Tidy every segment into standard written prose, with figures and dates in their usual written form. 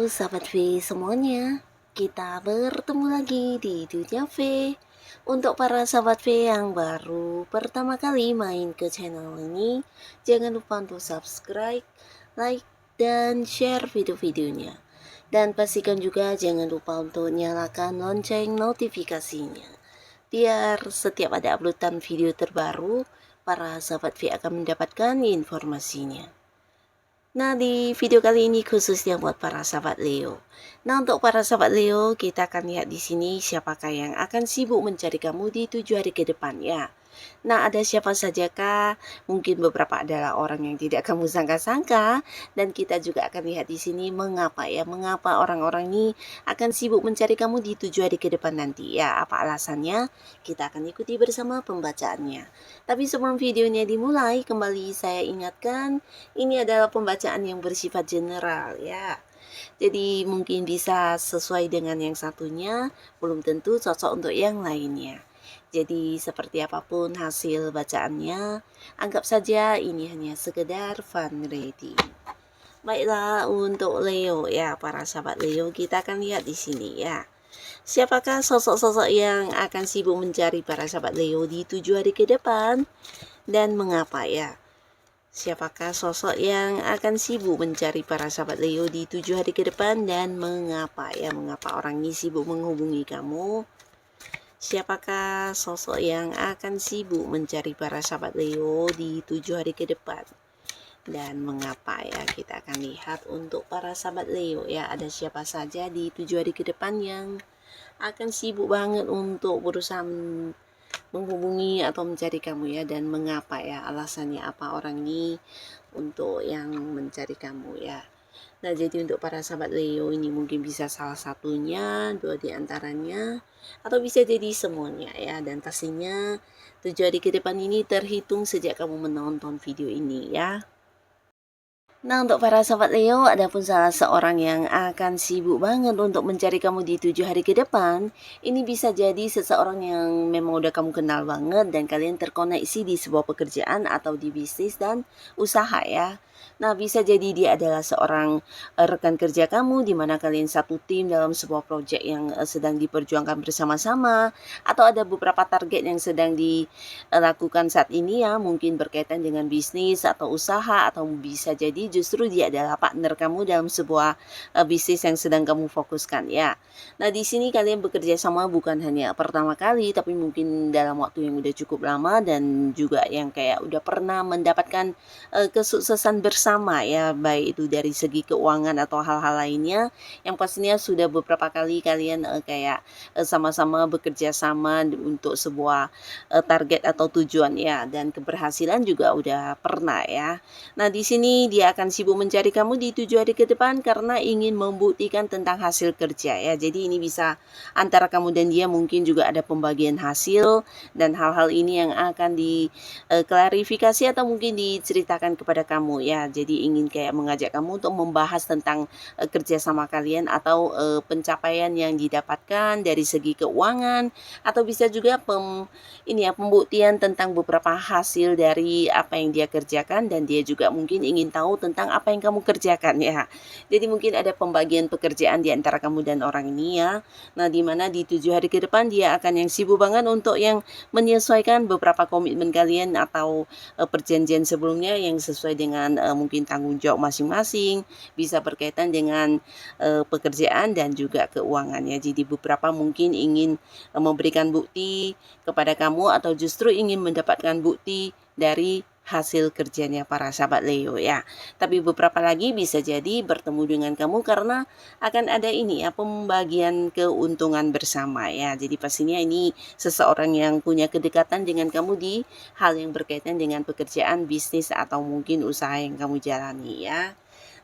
sahabat V semuanya, kita bertemu lagi di Dunia V. Untuk para sahabat V yang baru pertama kali main ke channel ini, jangan lupa untuk subscribe, like, dan share video-videonya. Dan pastikan juga jangan lupa untuk nyalakan lonceng notifikasinya, biar setiap ada uploadan video terbaru, para sahabat V akan mendapatkan informasinya. Nah, di video kali ini khususnya buat para sahabat Leo. Nah, untuk para sahabat Leo, kita akan lihat di sini siapakah yang akan sibuk mencari kamu di 7 hari ke depan ya. Nah, ada siapa sajakah? Mungkin beberapa adalah orang yang tidak kamu sangka-sangka, dan kita juga akan lihat di sini mengapa orang-orang ini akan sibuk mencari kamu di 7 hari ke depan nanti ya. Apa alasannya? Kita akan ikuti bersama pembacaannya. Tapi sebelum videonya dimulai, kembali saya ingatkan, ini adalah pembacaan yang bersifat general ya. Jadi mungkin bisa sesuai dengan yang satunya, belum tentu cocok untuk yang lainnya. Jadi seperti apapun hasil bacaannya, anggap saja ini hanya sekedar fun reading. Baiklah, untuk Leo ya, para sahabat Leo, kita akan lihat di sini ya. Siapakah sosok-sosok yang akan sibuk mencari para sahabat Leo di 7 hari ke depan, dan mengapa ya? Siapakah sosok yang akan sibuk mencari para sahabat Leo di 7 hari ke depan, dan mengapa ya? Mengapa orang ini sibuk menghubungi kamu? Siapakah sosok yang akan sibuk mencari para sahabat Leo di 7 hari ke depan, dan mengapa ya? Kita akan lihat untuk para sahabat Leo ya, ada siapa saja di 7 hari ke depan yang akan sibuk banget untuk berusaha menghubungi atau mencari kamu ya, dan mengapa ya, alasannya apa orang ini untuk yang mencari kamu ya. Nah, jadi untuk para sahabat Leo ini mungkin bisa salah satunya, dua di antaranya, atau bisa jadi semuanya ya. Dan pastinya 7 hari ke depan ini terhitung sejak kamu menonton video ini ya. Nah, untuk para sahabat Leo, ada pun salah seorang yang akan sibuk banget untuk mencari kamu di 7 hari ke depan. Ini bisa jadi seseorang yang memang udah kamu kenal banget, dan kalian terkoneksi di sebuah pekerjaan atau di bisnis dan usaha ya. Nah, bisa jadi dia adalah seorang rekan kerja kamu, di mana kalian satu tim dalam sebuah proyek yang sedang diperjuangkan bersama-sama, atau ada beberapa target yang sedang dilakukan saat ini ya, mungkin berkaitan dengan bisnis atau usaha, atau bisa jadi justru dia adalah partner kamu dalam sebuah bisnis yang sedang kamu fokuskan ya. Nah, di sini kalian bekerja sama bukan hanya pertama kali, tapi mungkin dalam waktu yang udah cukup lama, dan juga yang kayak udah pernah mendapatkan kesuksesan bersama ya, baik itu dari segi keuangan atau hal-hal lainnya, yang pastinya sudah beberapa kali kalian kayak sama-sama bekerja sama untuk sebuah target atau tujuan ya, dan keberhasilan juga udah pernah ya. Nah, di sini dia akan sibuk mencari kamu di 7 hari ke depan karena ingin membuktikan tentang hasil kerja ya. Jadi ini bisa antara kamu dan dia, mungkin juga ada pembagian hasil, dan hal-hal ini yang akan diklarifikasi atau mungkin diceritakan kepada kamu ya. Jadi ingin kayak mengajak kamu untuk membahas tentang kerjasama kalian, atau pencapaian yang didapatkan dari segi keuangan, atau bisa juga pembuktian tentang beberapa hasil dari apa yang dia kerjakan, dan dia juga mungkin ingin tahu tentang apa yang kamu kerjakan ya. Jadi mungkin ada pembagian pekerjaan di antara kamu dan orang ini ya. Nah, di mana di 7 hari ke depan dia akan yang sibuk banget untuk yang menyesuaikan beberapa komitmen kalian atau perjanjian sebelumnya yang sesuai dengan mungkin tanggung jawab masing-masing, bisa berkaitan dengan pekerjaan dan juga keuangannya. Jadi beberapa mungkin ingin memberikan bukti kepada kamu, atau justru ingin mendapatkan bukti dari hasil kerjanya para sahabat Leo ya. Tapi beberapa lagi bisa jadi bertemu dengan kamu karena akan ada ini ya, pembagian keuntungan bersama ya. Jadi pastinya ini seseorang yang punya kedekatan dengan kamu di hal yang berkaitan dengan pekerjaan, bisnis, atau mungkin usaha yang kamu jalani ya.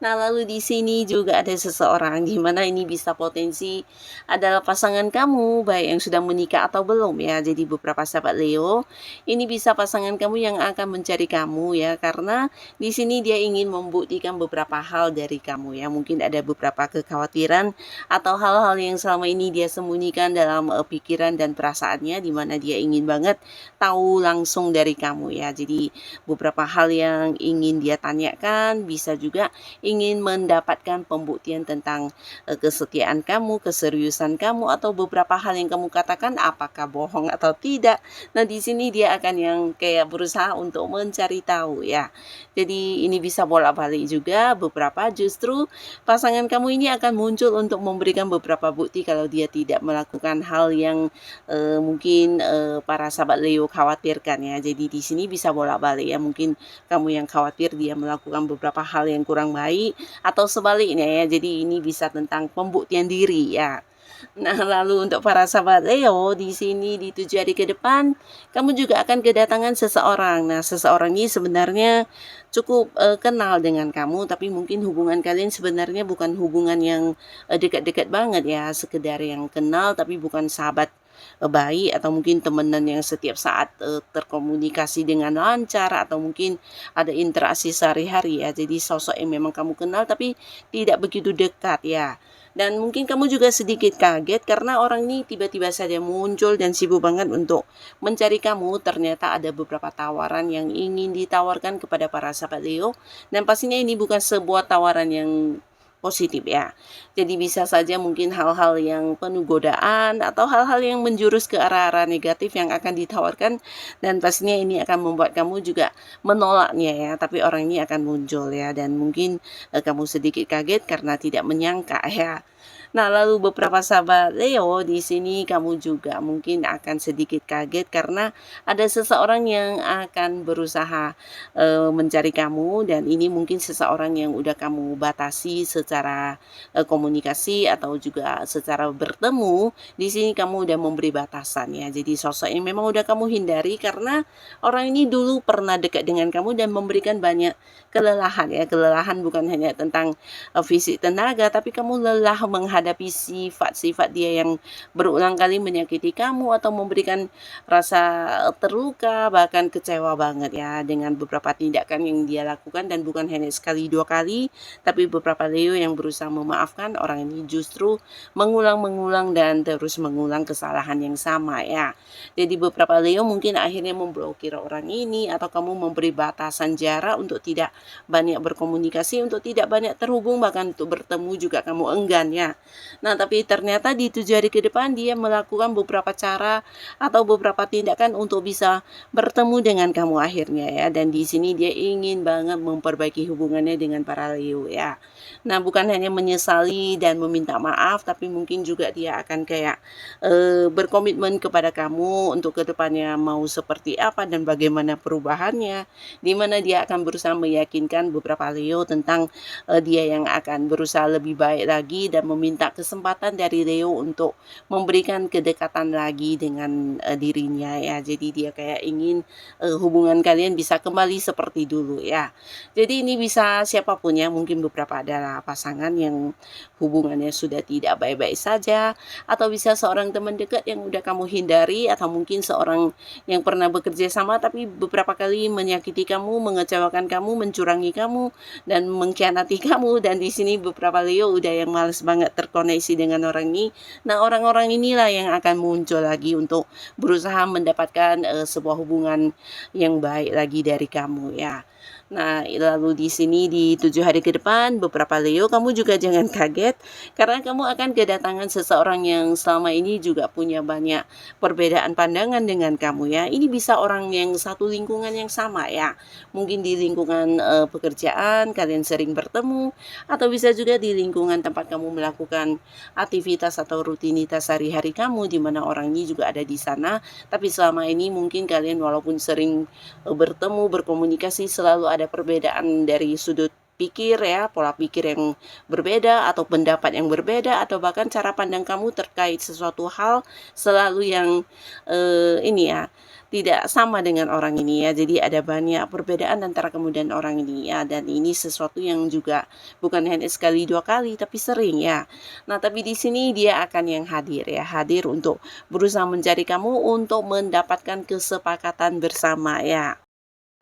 Nah, lalu di sini juga ada seseorang di mana ini bisa potensi adalah pasangan kamu, baik yang sudah menikah atau belum ya. Jadi beberapa sahabat Leo, ini bisa pasangan kamu yang akan mencari kamu ya, karena di sini dia ingin membuktikan beberapa hal dari kamu ya. Mungkin ada beberapa kekhawatiran atau hal-hal yang selama ini dia sembunyikan dalam pikiran dan perasaannya, di mana dia ingin banget tahu langsung dari kamu ya. Jadi beberapa hal yang ingin dia tanyakan, bisa juga ingin mendapatkan pembuktian tentang kesetiaan kamu, keseriusan kamu, atau beberapa hal yang kamu katakan apakah bohong atau tidak. Nah, di sini dia akan yang kayak berusaha untuk mencari tahu ya. Jadi ini bisa bolak-balik juga, beberapa justru pasangan kamu ini akan muncul untuk memberikan beberapa bukti kalau dia tidak melakukan hal yang mungkin para sahabat Leo khawatirkan ya. Jadi di sini bisa bolak-balik ya. Mungkin kamu yang khawatir dia melakukan beberapa hal yang kurang baik atau sebaliknya ya. Jadi ini bisa tentang pembuktian diri ya. Nah, lalu untuk para sahabat Leo di sini di 7 hari ke depan, kamu juga akan kedatangan seseorang. Nah, seseorang ini sebenarnya cukup kenal dengan kamu, tapi mungkin hubungan kalian sebenarnya bukan hubungan yang dekat-dekat banget ya, sekedar yang kenal tapi bukan sahabat baik atau mungkin temenan yang setiap saat terkomunikasi dengan lancar atau mungkin ada interaksi sehari-hari ya. Jadi sosok yang memang kamu kenal tapi tidak begitu dekat ya. Dan mungkin kamu juga sedikit kaget karena orang ini tiba-tiba saja muncul dan sibuk banget untuk mencari kamu. Ternyata ada beberapa tawaran yang ingin ditawarkan kepada para sahabat Leo. Dan pastinya ini bukan sebuah tawaran yang positif ya. Jadi bisa saja mungkin hal-hal yang penuh godaan atau hal-hal yang menjurus ke arah-arah negatif yang akan ditawarkan, dan pastinya ini akan membuat kamu juga menolaknya ya, tapi orang ini akan muncul ya, dan mungkin kamu sedikit kaget karena tidak menyangka ya. Nah, lalu beberapa sahabat Leo di sini kamu juga mungkin akan sedikit kaget karena ada seseorang yang akan berusaha mencari kamu, dan ini mungkin seseorang yang udah kamu batasi secara komunikasi atau juga secara bertemu. Di sini kamu udah memberi batasan ya. Jadi sosok yang memang udah kamu hindari karena orang ini dulu pernah dekat dengan kamu dan memberikan banyak kelelahan ya. Kelelahan bukan hanya tentang fisik tenaga, tapi kamu lelah menghadapi sifat-sifat dia yang berulang kali menyakiti kamu atau memberikan rasa terluka, bahkan kecewa banget ya dengan beberapa tindakan yang dia lakukan, dan bukan hanya sekali dua kali, tapi beberapa Leo yang berusaha memaafkan orang ini justru mengulang-mengulang dan terus mengulang kesalahan yang sama ya. Jadi beberapa Leo mungkin akhirnya memblokir orang ini, atau kamu memberi batasan jarak untuk tidak banyak berkomunikasi, untuk tidak banyak terhubung, bahkan untuk bertemu juga kamu enggan ya. Nah, tapi ternyata di 7 hari ke depan dia melakukan beberapa cara atau beberapa tindakan untuk bisa bertemu dengan kamu akhirnya ya. Dan di sini dia ingin banget memperbaiki hubungannya dengan para Leo ya. Nah, bukan hanya menyesali dan meminta maaf, tapi mungkin juga dia akan kayak berkomitmen kepada kamu untuk kedepannya mau seperti apa dan bagaimana perubahannya, di mana dia akan berusaha meyakinkan beberapa Leo tentang dia yang akan berusaha lebih baik lagi dan meminta kesempatan dari Leo untuk memberikan kedekatan lagi dengan dirinya ya. Jadi dia kayak ingin hubungan kalian bisa kembali seperti dulu ya. Jadi ini bisa siapapun ya, mungkin beberapa adalah pasangan yang hubungannya sudah tidak baik-baik saja, atau bisa seorang teman dekat yang udah kamu hindari, atau mungkin seorang yang pernah bekerja sama tapi beberapa kali menyakiti kamu, mengecewakan kamu, mencurangi kamu, dan mengkhianati kamu. Dan di sini beberapa Leo udah yang males banget terkoneksi dengan orang ini. Nah, orang-orang inilah yang akan muncul lagi untuk berusaha mendapatkan sebuah hubungan yang baik lagi dari kamu ya. Nah, lalu di sini di 7 hari ke depan, beberapa Leo, kamu juga jangan kaget karena kamu akan kedatangan seseorang yang selama ini juga punya banyak perbedaan pandangan dengan kamu ya. Ini bisa orang yang satu lingkungan yang sama ya. Mungkin di lingkungan pekerjaan kalian sering bertemu, atau bisa juga di lingkungan tempat kamu melakukan aktivitas atau rutinitas sehari-hari kamu, di mana orang ini juga ada di sana. Tapi selama ini mungkin kalian walaupun sering bertemu, berkomunikasi, selalu ada perbedaan dari sudut pikir ya, pola pikir yang berbeda atau pendapat yang berbeda, atau bahkan cara pandang kamu terkait sesuatu hal selalu yang ini ya, tidak sama dengan orang ini ya. Jadi ada banyak perbedaan antara kamu dan orang ini ya, dan ini sesuatu yang juga bukan hanya sekali dua kali tapi sering ya. Nah, tapi di sini dia akan yang hadir ya, hadir untuk berusaha mencari kamu untuk mendapatkan kesepakatan bersama ya.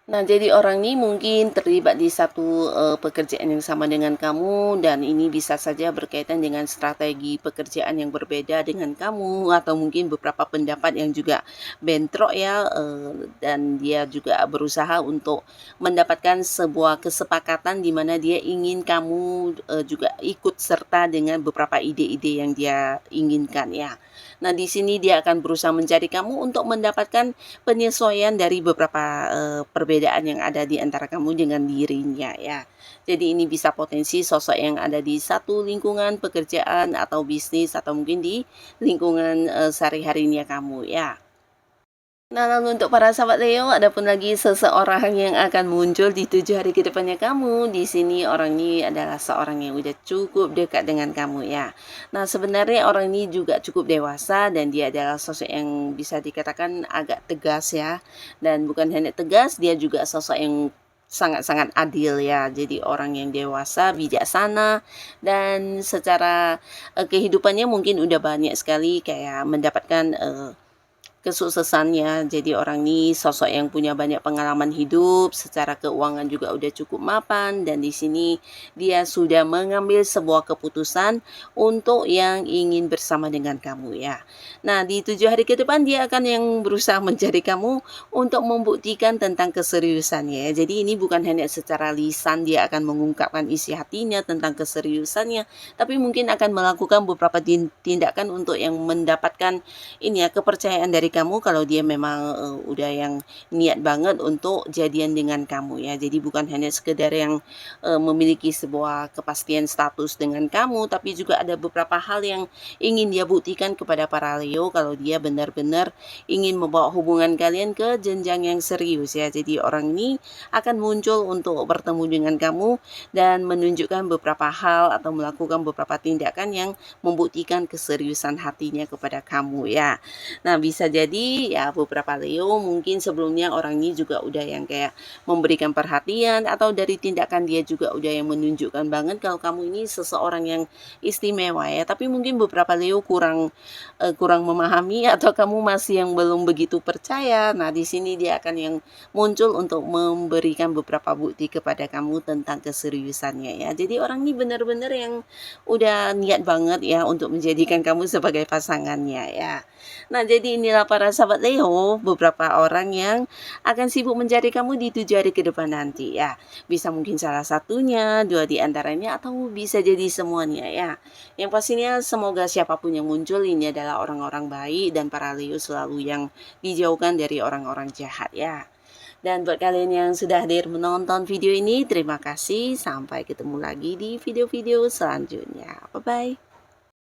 Nah, jadi orang ini mungkin terlibat di satu, pekerjaan yang sama dengan kamu dan ini bisa saja berkaitan dengan strategi pekerjaan yang berbeda dengan kamu atau mungkin beberapa pendapat yang juga bentrok ya, dan dia juga berusaha untuk mendapatkan sebuah kesepakatan di mana dia ingin kamu, juga ikut serta dengan beberapa ide-ide yang dia inginkan ya. Nah, di sini dia akan berusaha mencari kamu untuk mendapatkan penyesuaian dari beberapa, perbedaan yang ada di antara kamu dengan dirinya ya. Jadi ini bisa potensi sosok yang ada di satu lingkungan pekerjaan atau bisnis atau mungkin di lingkungan, sehari-harinya kamu ya. Nah, lalu untuk para sahabat Leo, ada pun lagi seseorang yang akan muncul di 7 hari ke depannya kamu. Di sini orang ini adalah seorang yang udah cukup dekat dengan kamu ya. Nah, sebenarnya orang ini juga cukup dewasa dan dia adalah sosok yang bisa dikatakan agak tegas ya. Dan bukan hanya tegas, dia juga sosok yang sangat-sangat adil ya. Jadi orang yang dewasa, bijaksana dan secara kehidupannya mungkin udah banyak sekali kayak mendapatkan kesuksesannya. Jadi orang ini sosok yang punya banyak pengalaman hidup, secara keuangan juga udah cukup mapan dan di sini dia sudah mengambil sebuah keputusan untuk yang ingin bersama dengan kamu ya. Nah, di 7 hari ke depan dia akan yang berusaha mencari kamu untuk membuktikan tentang keseriusannya ya. Jadi ini bukan hanya secara lisan dia akan mengungkapkan isi hatinya tentang keseriusannya, tapi mungkin akan melakukan beberapa tindakan untuk yang mendapatkan ini ya, kepercayaan dari kamu kalau dia memang, udah yang niat banget untuk jadian dengan kamu ya. Jadi bukan hanya sekedar yang, memiliki sebuah kepastian status dengan kamu, tapi juga ada beberapa hal yang ingin dia buktikan kepada para Leo kalau dia benar-benar ingin membawa hubungan kalian ke jenjang yang serius ya. Jadi orang ini akan muncul untuk bertemu dengan kamu dan menunjukkan beberapa hal atau melakukan beberapa tindakan yang membuktikan keseriusan hatinya kepada kamu ya. Nah, bisa jadi ya beberapa Leo mungkin sebelumnya orang ini juga udah yang kayak memberikan perhatian atau dari tindakan dia juga udah yang menunjukkan banget kalau kamu ini seseorang yang istimewa ya. Tapi mungkin beberapa Leo kurang memahami atau kamu masih yang belum begitu percaya. Nah, di sini dia akan yang muncul untuk memberikan beberapa bukti kepada kamu tentang keseriusannya ya. Jadi orang ini benar-benar yang udah niat banget ya untuk menjadikan kamu sebagai pasangannya ya. Nah, jadi inilah para sahabat Leo, beberapa orang yang akan sibuk mencari kamu di 7 hari ke depan nanti ya. Bisa mungkin salah satunya, 2 di antaranya, atau bisa jadi semuanya ya. Yang pastinya semoga siapapun yang muncul ini adalah orang-orang baik dan para Leo selalu yang dijauhkan dari orang-orang jahat ya. Dan buat kalian yang sudah hadir menonton video ini, terima kasih. Sampai ketemu lagi di video-video selanjutnya. Bye-bye.